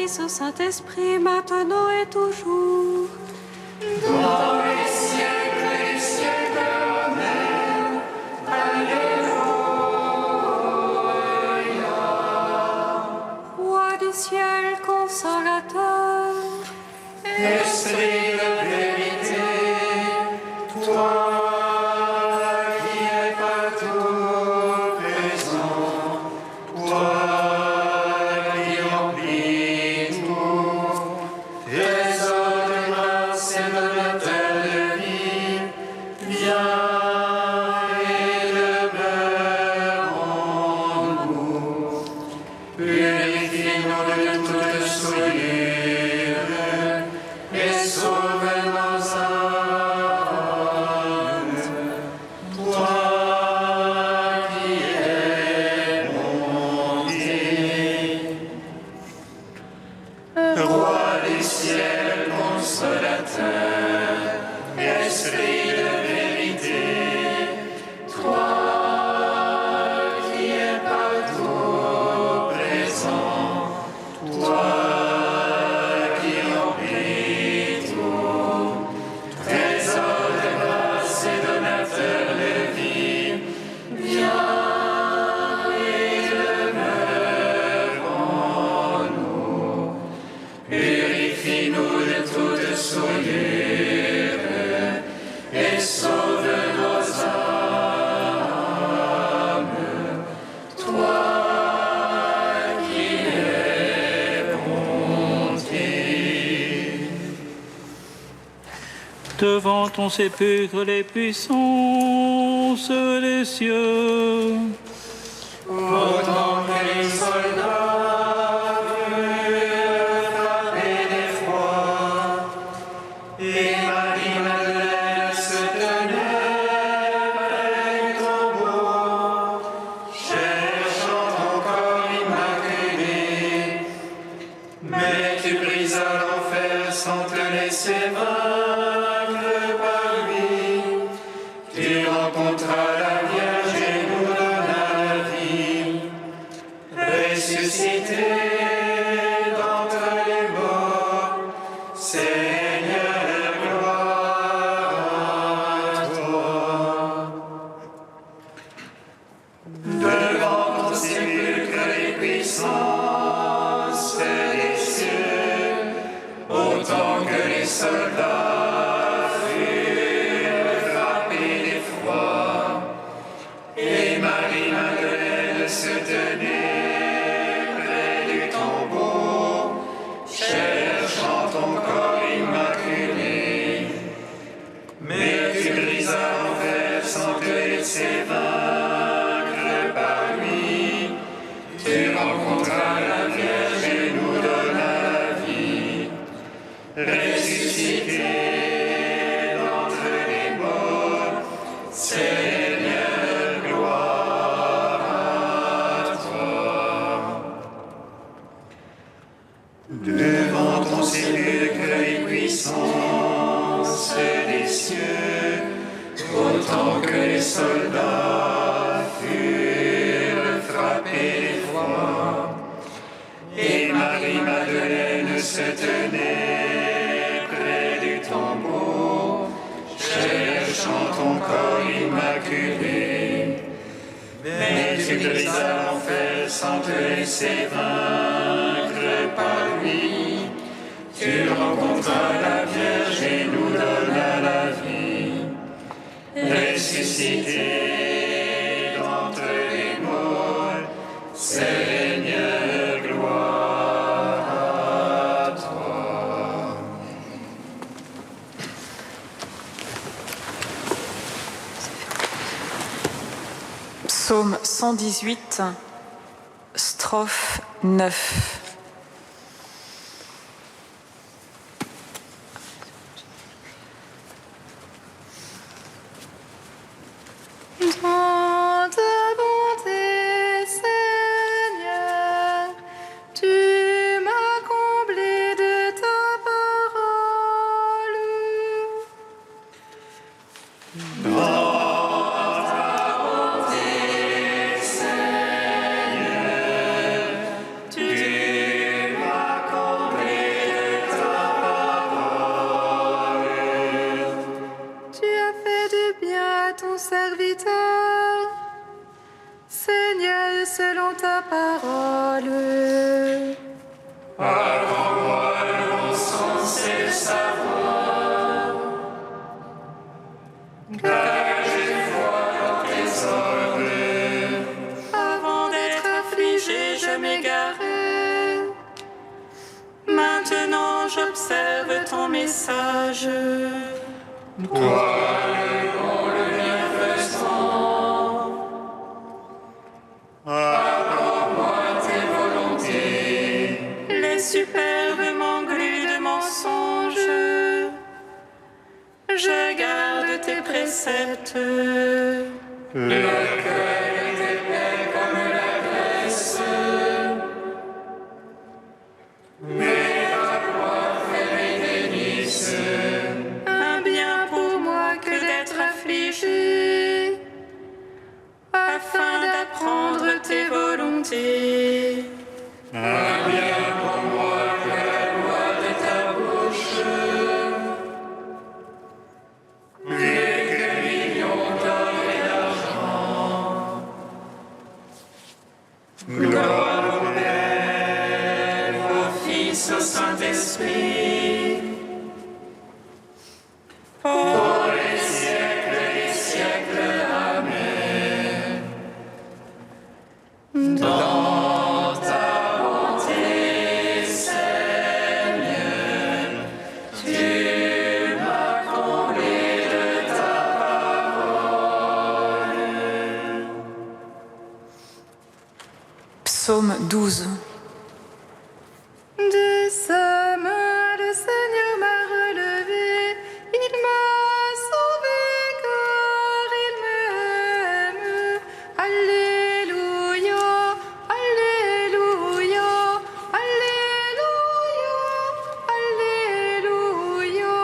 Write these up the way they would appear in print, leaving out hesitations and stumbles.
Fils, au Saint-Esprit, maintenant et toujours. Dans les siècles, Amen. Alléluia. Roi du ciel, consolateur, Esprit de vérité, toi qui es partout présent, toi qui remplis tout, trésor de grâce et donateur de vie, viens et demeure en nous. Purifie-nous de toute souillure et sauve nos âmes. Toi qui es monté, Roi du ciel, consolateur, Esprit de vérité, toi qui es partout présent, toi qui remplis tout, trésor de grâce et donateur de vie, viens et demeure en nous. Purifie-nous de toute souillure et sauve nos âmes. Toi qui es monté. Devant ton sépulcre, les puissances des cieux. Autant que les soldats furent frappés d'effroi, et Marie-Madeleine se tenait près du tombeau, cherchant ton corps immaculé. Mais tu brisas l'enfer sans te laisser vaincre par lui. Tu rencontras la Vierge et nous donnas la vie. Ressuscité d'entre les morts, Seigneur, gloire à toi. Devant ton sépulcre, les puissances des cieux, autant que les soldats furent frappés d'effroi, et Marie-Madeleine se tenait près du tombeau, cherchant ton corps immaculé. Mais tu brisas l'enfer sans te laisser vaincre par lui. Tu rencontras la Vierge et nous donnas la vie. Ressuscité d'entre les morts, Seigneur, gloire à toi. Devant ton sépulcre, les puissances des cieux, autant que les soldats furent frappés d'effroi, et Marie-Madeleine se tenait près du tombeau, cherchant ton corps immaculé. Mais tu brisas l'enfer sans te laisser vaincre par lui. Tu rencontras la Vierge et nous donnas la vie. Ressuscité d'entre les morts, Seigneur, gloire à toi. Psaume 118, strophe 9. Dans ta bonté, Seigneur, tu m'as comblé de ta parole. Tu selon ta parole. Apprends-moi le bon sens et le savoir, car j'ai foi dans tes ordres. Avant d'être affligé, je m'égarais. Maintenant, j'observe ton message. Toi, le bon, le bienfaisant, apprends-moi tes volontés. Les superbes m'engluent de mensonges. Je garde tes préceptes. Le cœur est épais comme la graisse, mais ta loi fait mes délices. Un bien pour moi que d'être affligé, afin d'apprendre tes volontés. Un bien pour moi que la loi de ta bouche, et que millions d'or et d'argent. Gloire au Père, au Fils, au Saint-Esprit, pour les siècles des siècles. Amen. Dans ta bonté, Seigneur, tu m'as comblé de ta parole. Psaume 12. De sa main, le Seigneur m'a relevé, il m'a sauvé car il m'aime. Alléluia, Alléluia, Alléluia, Alléluia.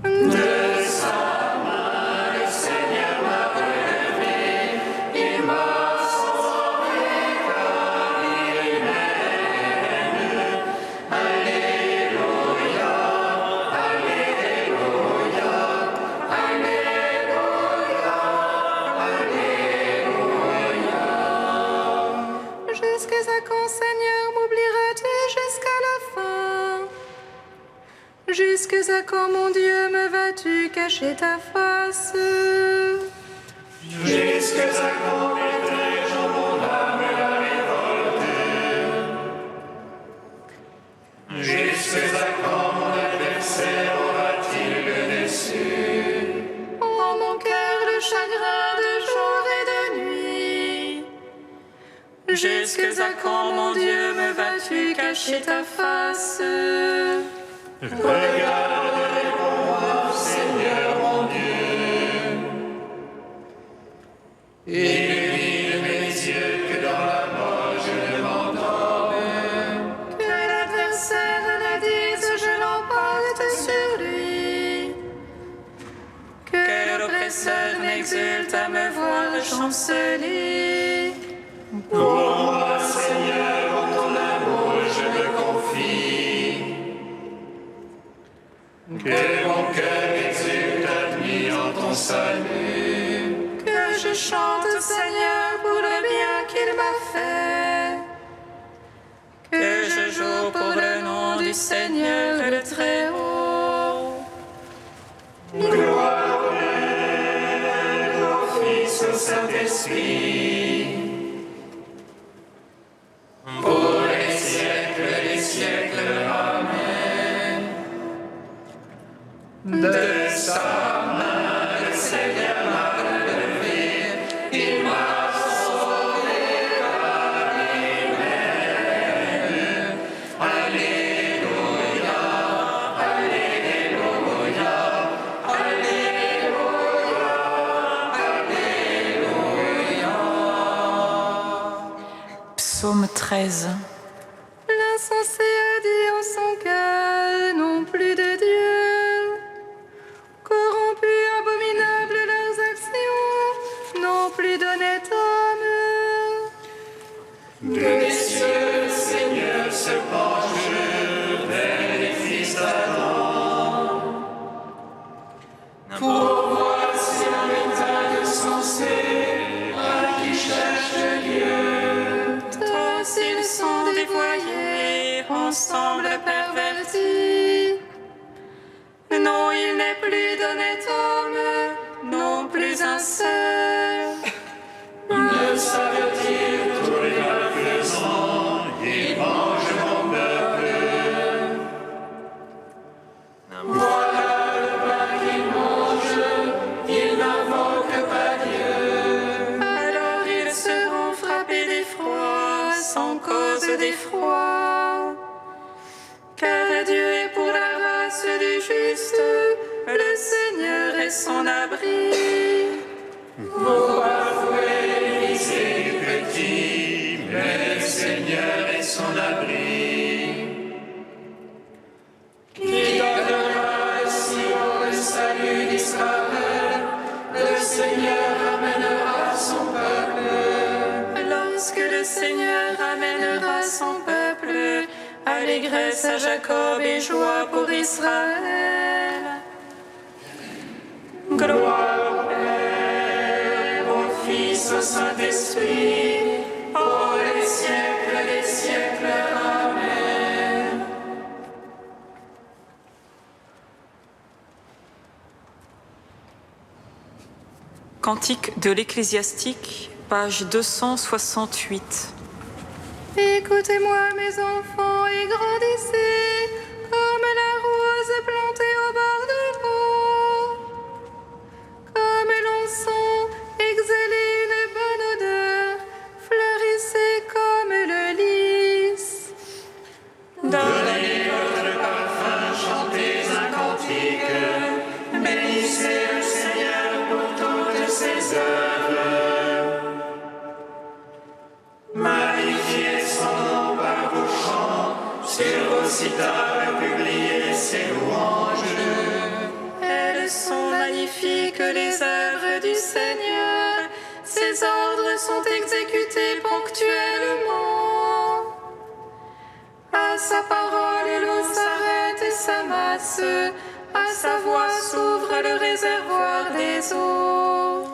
De sa main, le Seigneur m'a relevé, il m'a sauvé car il m'aime. Alléluia, Alléluia, Alléluia, Alléluia. Jusqu'à quand, Seigneur, m'oublieras-tu jusqu'à la fin? Jusqu'à quand, mon Dieu, me vas-tu cacher ta face? Jusqu'à quand mettrai-je en mon âme la révolte? Jusqu'à quand mon adversaire aura-t-il le dessus? Oh, mon cœur, le chagrin de jour et de nuit. Jusqu'à quand, mon Dieu, me vas-tu cacher ta face? Regarde, réponds-moi, Seigneur mon Dieu. Illumine mes yeux que dans la mort je ne m'endorme. Que l'adversaire ne dise, je l'emporte sur lui. Que l'oppresseur n'exulte à me voir chanceler. Pour moi, Seigneur, en ton amour je me confie. Que mon cœur exulte admis en ton salut. Que je chante au Seigneur pour le bien qu'il m'a fait. Que je joue pour le nom du Seigneur le Très-Haut. Gloire au Père, au Fils, au Saint-Esprit, pour les siècles des siècles. Amen. De sa main, le Seigneur m'a relevé, il m'a sauvé car il m'aime. Alléluia, Alléluia, Alléluia, Alléluia. Psaume 13. L'insensé a dit en son cœur, non plus de Dieu. Corrompus, abominables leurs actions, non plus d'honnête homme. Des cieux, le Seigneur se penche vers les fils d'Adam, pour voir si l'on est insensé, ensemble pervertis. Non, il n'est plus d'honnête homme, non plus un seul. Ne savent-ils tous les malfaisants, ils mangent mon peuple. Voilà le pain qu'ils mangent, ils n'invoquent pas Dieu. Alors ils seront frappés d'effroi, sans cause d'effroi. Car Dieu est pour la race du juste, le Seigneur est son abri. Vous bafouez les fils et du petit, mais le Seigneur est son abri. Qui donnera Sion le salut d'Israël, le Seigneur ramènera son peuple. Lorsque le Seigneur ramènera son peuple, allégresse à Jacob et joie pour Israël. Gloire au Père, au Fils, au Saint-Esprit, pour les siècles des siècles. Amen. Cantique de l'Ecclésiastique, page 268. Écoutez-moi, mes enfants, et grandissez comme la rose plantée au bord de l'eau. Comme l'encens, exhalez une bonne odeur, fleurissez comme le lys. Donnez votre parfum, chantez un cantique, bénissez le Seigneur pour toutes ses œuvres. Magnifiez son nom par vos chants, sur vos cithars publiez ses louanges. Elles sont magnifiques les œuvres du Seigneur, ses ordres sont exécutés ponctuellement. À sa parole l'eau s'arrête et s'amasse, à sa voix s'ouvre le réservoir des eaux.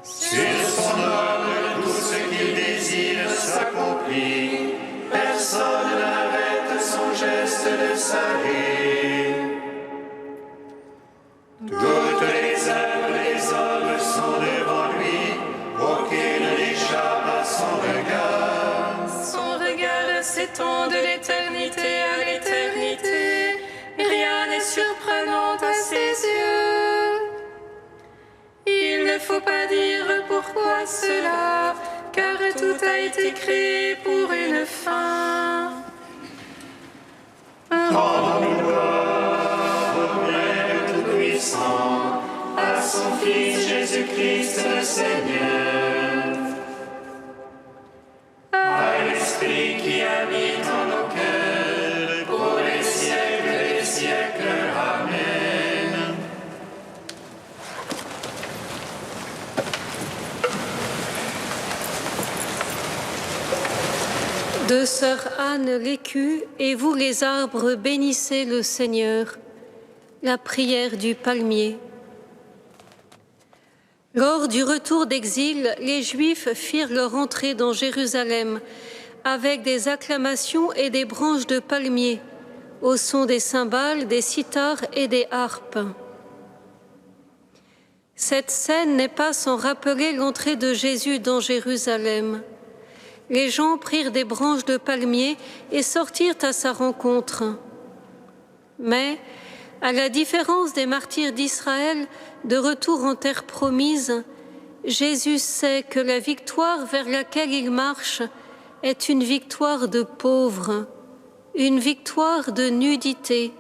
Sur son ordre, tout ce qu'il désire s'accomplit. Personne n'arrête son geste de salut. Toutes les œuvres des hommes sont devant lui. Aucune n'échappe à son regard. Son regard s'étend de l'éternité à l'éternité. Rien n'est surprenant à ses yeux. Il ne faut pas dire pourquoi cela, car tout a été créé pour une fin. Tout-puissant, à son Fils Jésus-Christ le Seigneur, à l'Esprit qui habite en nos cœurs, pour les siècles des siècles. Amen. De sœur Anne Lécu, et vous les arbres, bénissez le Seigneur. La prière du palmier. Lors du retour d'exil, les Juifs firent leur entrée dans Jérusalem avec des acclamations et des branches de palmier, au son des cymbales, des cithars et des harpes. Cette scène n'est pas sans rappeler l'entrée de Jésus dans Jérusalem. Les gens prirent des branches de palmier et sortirent à sa rencontre. Mais, à la différence des martyrs d'Israël, de retour en terre promise, Jésus sait que la victoire vers laquelle il marche est une victoire de pauvres, une victoire de nudité,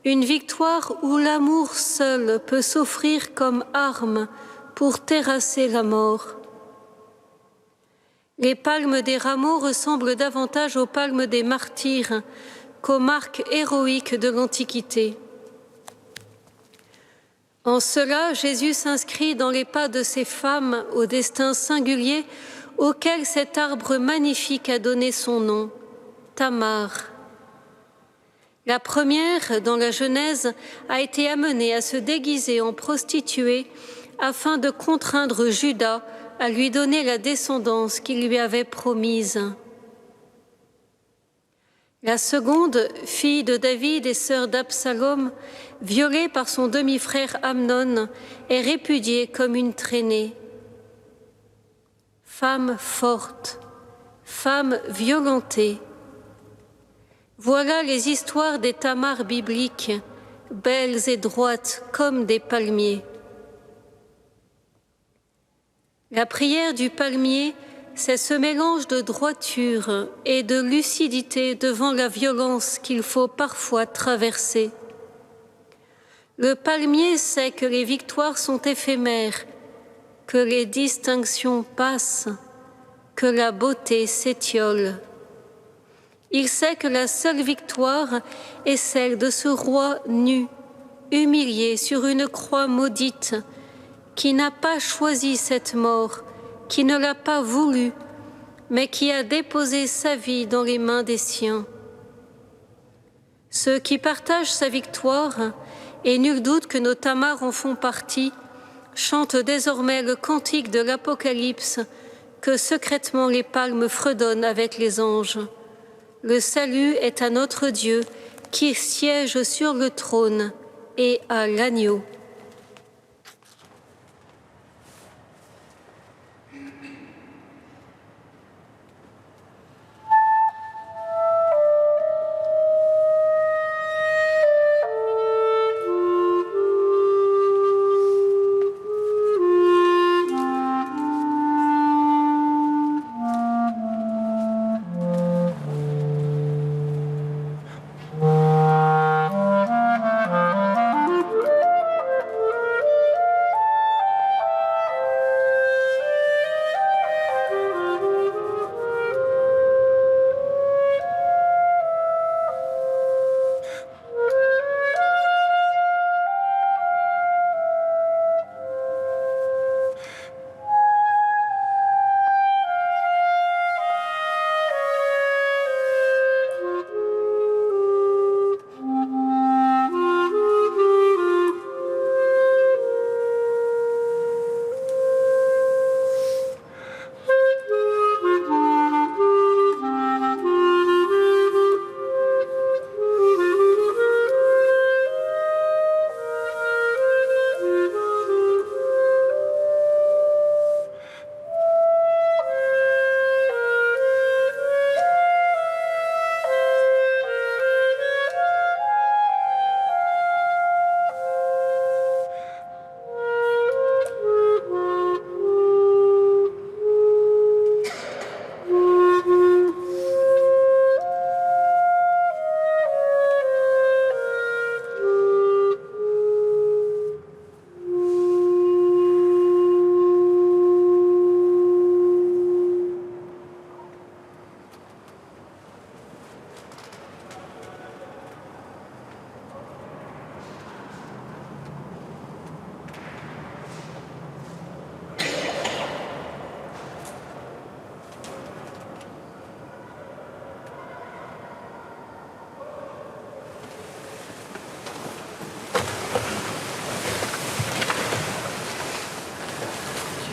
une victoire où l'amour seul peut s'offrir comme arme pour terrasser la mort. Les palmes des rameaux ressemblent davantage aux palmes des martyrs qu'aux marques héroïques de l'Antiquité. En cela, Jésus s'inscrit dans les pas de ces femmes au destin singulier auquel cet arbre magnifique a donné son nom, Tamar. La première, dans la Genèse, a été amenée à se déguiser en prostituée afin de contraindre Judas à lui donner la descendance qu'il lui avait promise. La seconde, fille de David et sœur d'Absalom, violée par son demi-frère Amnon, est répudiée comme une traînée. Femme forte, femme violentée. Voilà les histoires des Tamars bibliques, belles et droites comme des palmiers. La prière du palmier, c'est ce mélange de droiture et de lucidité devant la violence qu'il faut parfois traverser. Le palmier sait que les victoires sont éphémères, que les distinctions passent, que la beauté s'étiole. Il sait que la seule victoire est celle de ce roi nu, humilié sur une croix maudite, qui n'a pas choisi cette mort, qui ne l'a pas voulu, mais qui a déposé sa vie dans les mains des siens. Ceux qui partagent sa victoire, et nul doute que nos Tamars en font partie, chantent désormais le cantique de l'Apocalypse que secrètement les palmes fredonnent avec les anges. Le salut est à notre Dieu qui siège sur le trône et à l'agneau.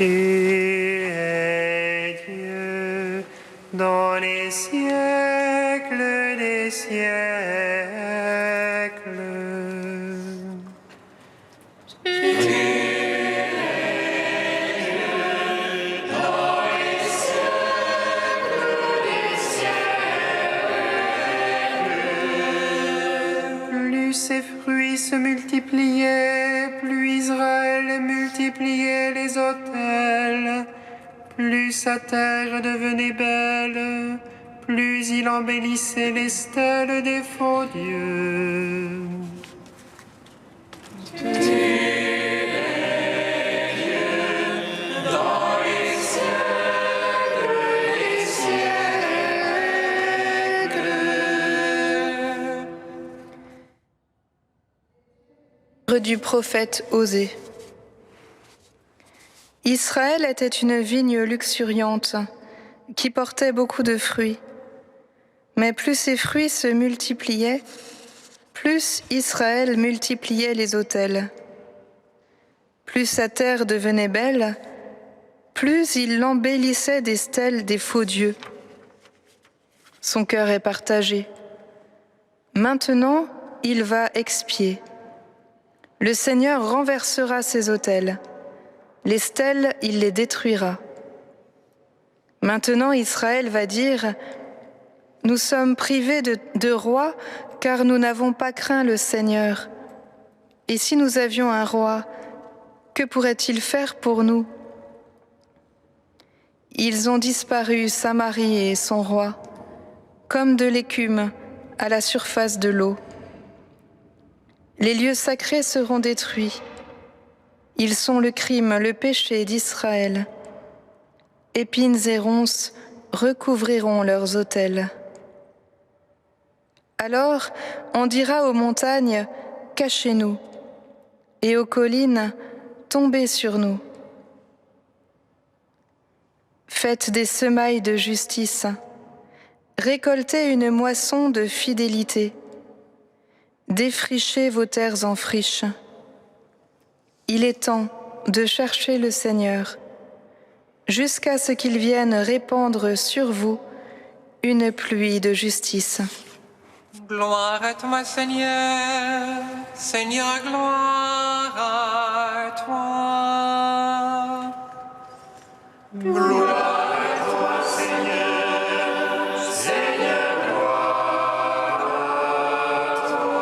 Tu es Dieu dans les siècles des siècles. Plus ses fruits se multipliaient, plus Israël multipliait les autels, plus sa terre devenait belle, plus il embellissait les stèles des faux dieux. Du prophète Osée. Israël était une vigne luxuriante qui portait beaucoup de fruits. Mais plus ses fruits se multipliaient, plus Israël multipliait les autels. Plus sa terre devenait belle, plus il l'embellissait des stèles des faux dieux. Son cœur est partagé, Maintenant, il va expier. Le Seigneur renversera ses autels. Les stèles, il les détruira. Maintenant, Israël va dire « Nous sommes privés de roi, car nous n'avons pas craint le Seigneur. Et si nous avions un roi, que pourrait-il faire pour nous ?» Ils ont disparu, Samarie et son roi, comme de l'écume à la surface de l'eau. Les lieux sacrés seront détruits. Ils sont le crime, le péché d'Israël. Épines et ronces recouvriront leurs autels. Alors on dira aux montagnes, « Cachez-nous », et aux collines, « Tombez sur nous ». Faites des semailles de justice, récoltez une moisson de fidélité, défrichez vos terres en friche. Il est temps de chercher le Seigneur, jusqu'à ce qu'il vienne répandre sur vous une pluie de justice. Gloire à toi, Seigneur, Seigneur, gloire à toi. Gloire à toi, Seigneur, Seigneur, gloire à toi.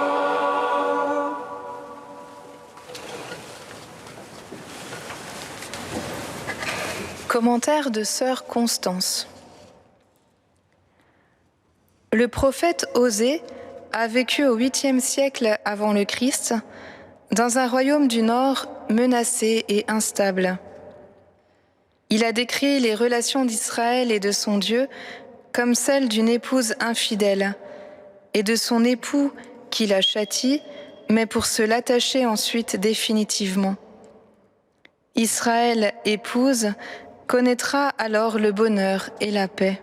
Commentaire de sœur Constance. Le prophète Osée a vécu au 8e siècle avant le Christ dans un royaume du Nord menacé et instable. Il a décrit les relations d'Israël et de son Dieu comme celles d'une épouse infidèle et de son époux qui la châtie, mais pour se l'attacher ensuite définitivement. Israël, épouse, connaîtra alors le bonheur et la paix.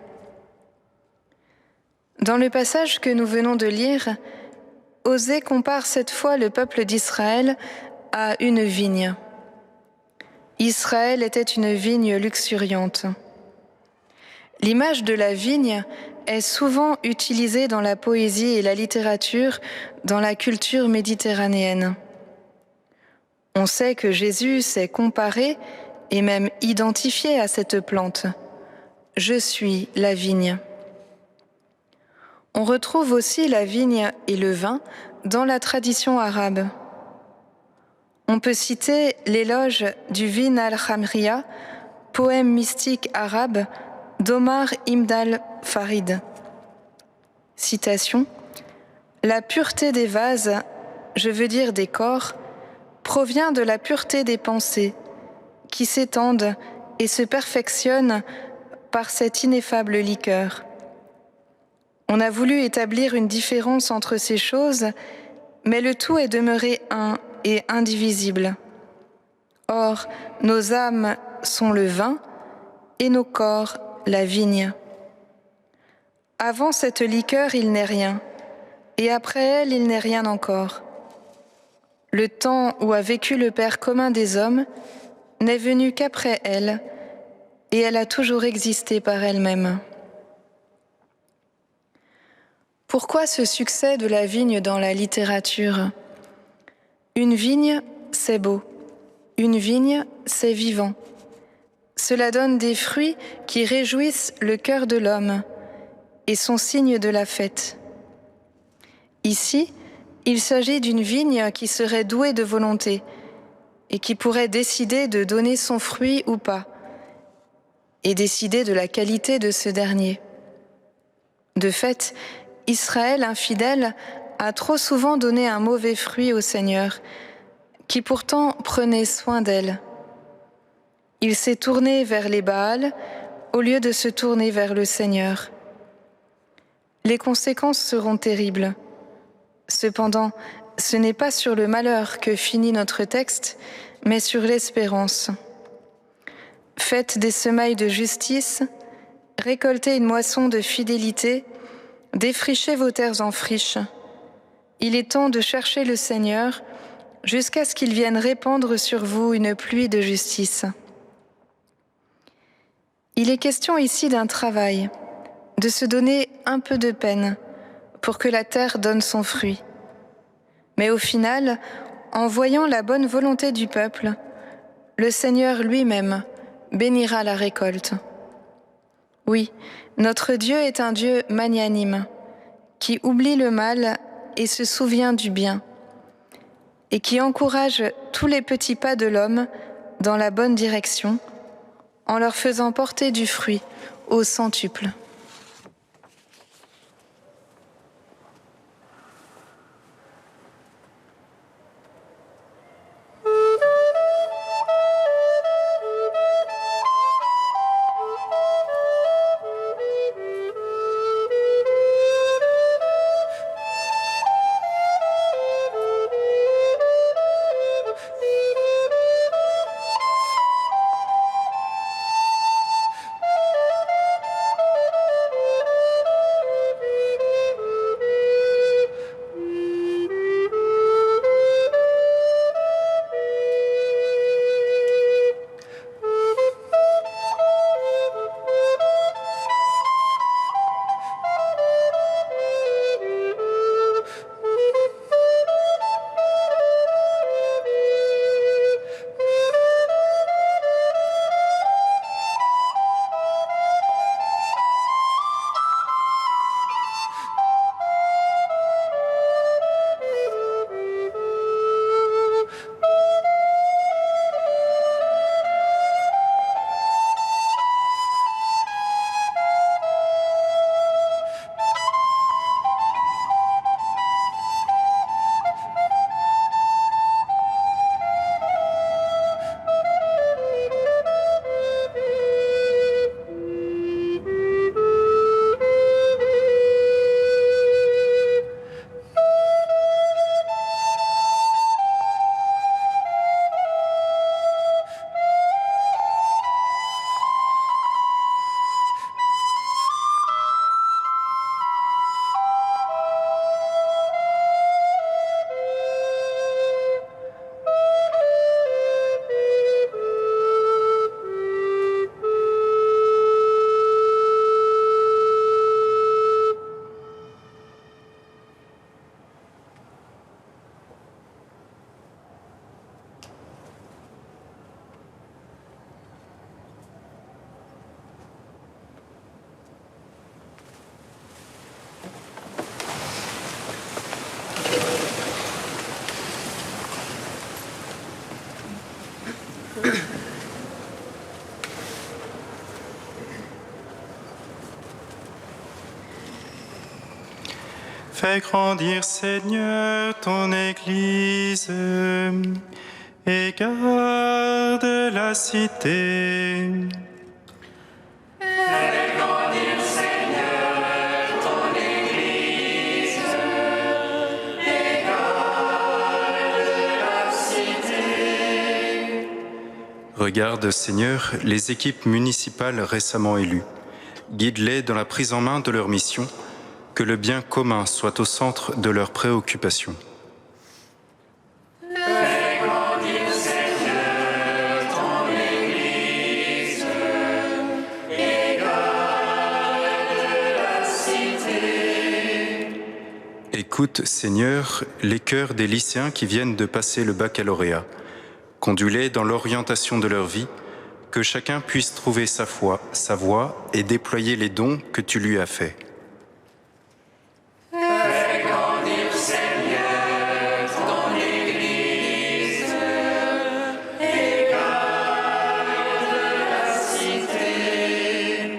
Dans le passage que nous venons de lire, Osée compare cette fois le peuple d'Israël à une vigne. Israël était une vigne luxuriante. L'image de la vigne est souvent utilisée dans la poésie et la littérature dans la culture méditerranéenne. On sait que Jésus s'est comparé et même identifié à cette plante. « Je suis la vigne ». On retrouve aussi la vigne et le vin dans la tradition arabe. On peut citer l'éloge du Vin al-Khamriya, poème mystique arabe d'Omar Ibn al-Farid. Citation : « La pureté des vases, je veux dire des corps, provient de la pureté des pensées, qui s'étendent et se perfectionnent par cette ineffable liqueur. On a voulu établir une différence entre ces choses, mais le tout est demeuré un et indivisible. Or, nos âmes sont le vin et nos corps la vigne. Avant cette liqueur, il n'est rien, et après elle, il n'est rien encore. Le temps où a vécu le Père commun des hommes n'est venu qu'après elle, et elle a toujours existé par elle-même. » Pourquoi ce succès de la vigne dans la littérature ? Une vigne, c'est beau. Une vigne, c'est vivant. Cela donne des fruits qui réjouissent le cœur de l'homme et sont signes de la fête. Ici, il s'agit d'une vigne qui serait douée de volonté et qui pourrait décider de donner son fruit ou pas, et décider de la qualité de ce dernier. De fait, Israël infidèle a trop souvent donné un mauvais fruit au Seigneur, qui pourtant prenait soin d'elle. Il s'est tourné vers les Baals au lieu de se tourner vers le Seigneur. Les conséquences seront terribles. Cependant, ce n'est pas sur le malheur que finit notre texte, mais sur l'espérance. Faites des semailles de justice, récoltez une moisson de fidélité, défrichez vos terres en friche. Il est temps de chercher le Seigneur jusqu'à ce qu'il vienne répandre sur vous une pluie de justice. Il est question ici d'un travail, de se donner un peu de peine pour que la terre donne son fruit. Mais au final, en voyant la bonne volonté du peuple, le Seigneur lui-même bénira la récolte. Oui, notre Dieu est un Dieu magnanime, qui oublie le mal et se souvient du bien, et qui encourage tous les petits pas de l'homme dans la bonne direction, en leur faisant porter du fruit au centuple. Fais grandir, Seigneur, ton Église et garde la cité. Fais grandir, Seigneur, ton Église et garde la cité. Regarde, Seigneur, les équipes municipales récemment élues. Guide-les dans la prise en main de leur mission, que le bien commun soit au centre de leurs préoccupations. Fais grandir, Seigneur, ton Église et garde la cité. Écoute, Seigneur, les cœurs des lycéens qui viennent de passer le baccalauréat. Conduis-les dans l'orientation de leur vie, que chacun puisse trouver sa foi, sa voie et déployer les dons que tu lui as faits. Fais grandir, Seigneur, ton Église et garde la cité.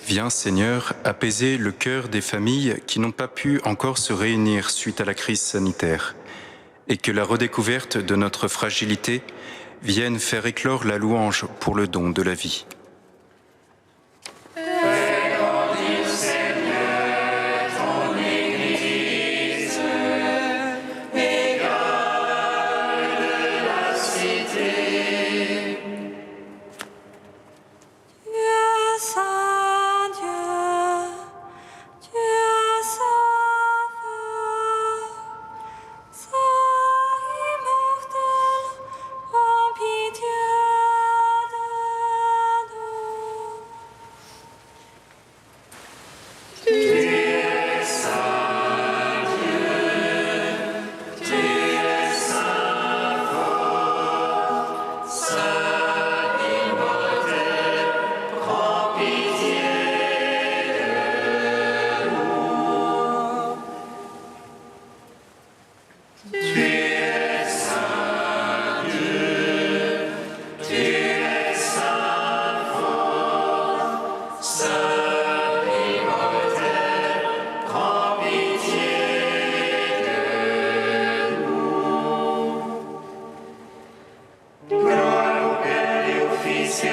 Viens, Seigneur, apaiser le cœur des familles qui n'ont pas pu encore se réunir suite à la crise sanitaire, et que la redécouverte de notre fragilité vienne faire éclore la louange pour le don de la vie. Fais grandir, Seigneur, ton Église et garde la cité. Dieu saint, Dieu sauveur, Saint immortel, en pitié de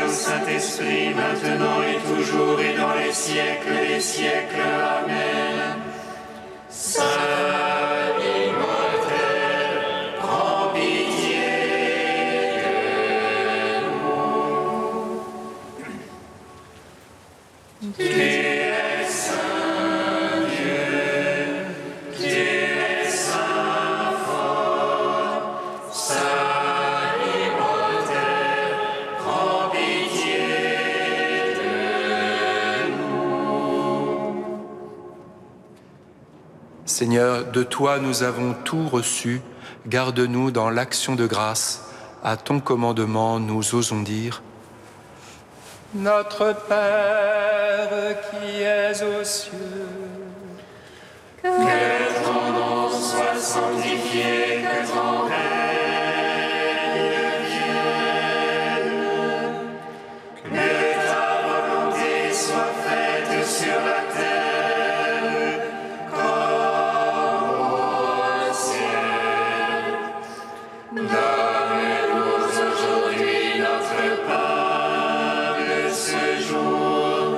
au Saint-Esprit, maintenant et toujours et dans les siècles des siècles. Amen. Saint immortel, prends pitié de nous. Tu es saint Dieu, tu es saint fort, saint immortel, prends pitié de nous. Seigneur, de toi nous avons tout reçu, garde-nous dans l'action de grâce. À ton commandement, nous osons dire: Notre Père qui es aux cieux, Que ton nom soit sanctifié, que ton règne vienne, que ta volonté soit faite sur la terre comme au ciel. Donne-nous aujourd'hui notre pain de ce jour.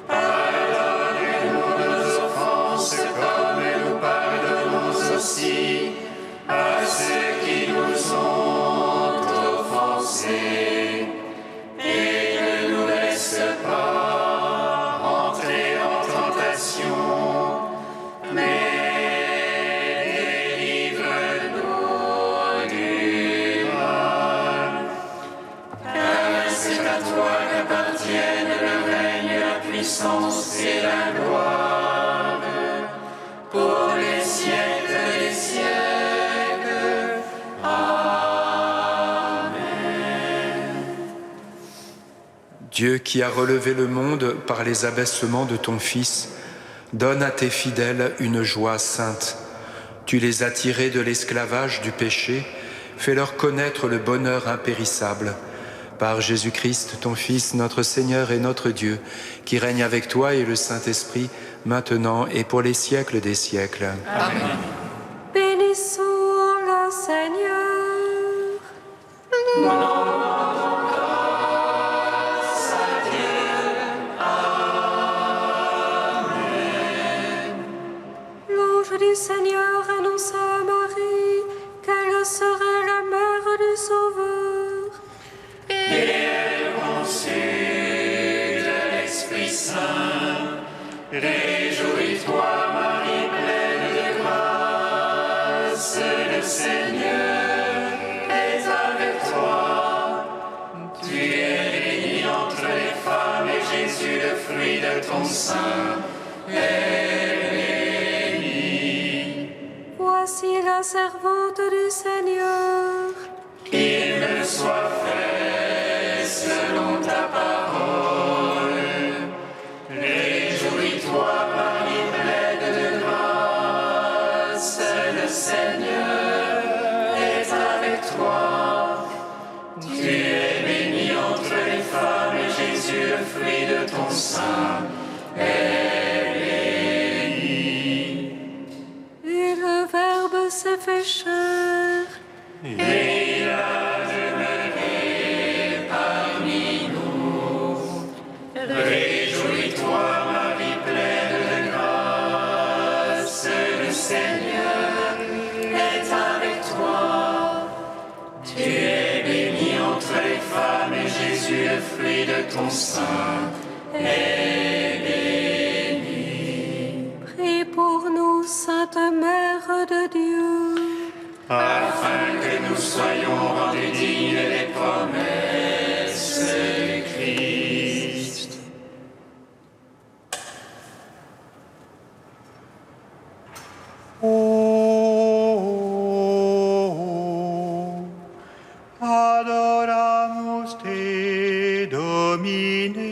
Pardonne-nous nos offenses comme nous pardonnons aussi à ceux qui nous ont offensés. Et ne nous laisse pas entrer en tentation, mais délivre-nous du mal. Car c'est à toi qu'appartiennent le règne, la puissance et la gloire, pour les siècles des siècles. Amen. Dieu qui a relevé le monde par les abaissements de ton Fils, donne à tes fidèles une joie sainte. Tu les as tirés de l'esclavage du péché, fais-leur connaître le bonheur impérissable. Par Jésus-Christ, ton Fils, notre Seigneur et notre Dieu, qui règne avec toi et le Saint-Esprit, maintenant et pour les siècles des siècles. Amen. Bénissons le Seigneur. L'ange du Seigneur annonça à Marie qu'elle serait la mère du Sauveur. Et elle conçut de l'Esprit Saint. Réjouis-toi, Marie, pleine de grâce, le Seigneur est avec toi. Tu es bénie entre les femmes et Jésus, le fruit de ton sein, est béni. Voici la servante du Seigneur. Qu'il me soit fait selon ta parole. Réjouis-toi, Marie, pleine de grâce, le Seigneur est avec toi. Tu es bénie entre les femmes et Jésus, le fruit de ton sein, est béni. Et le Verbe s'est fait chair. Et il a demeuré parmi nous. Réjouis-toi, Marie, pleine de grâce, le Seigneur est avec toi. Tu es bénie entre les femmes et Jésus, le fruit de ton sein, est béni. Prie pour nous, Sainte Mère de Dieu. Afin que nous soyons rendus dignes des promesses du Christ. Adoramus te, Domine.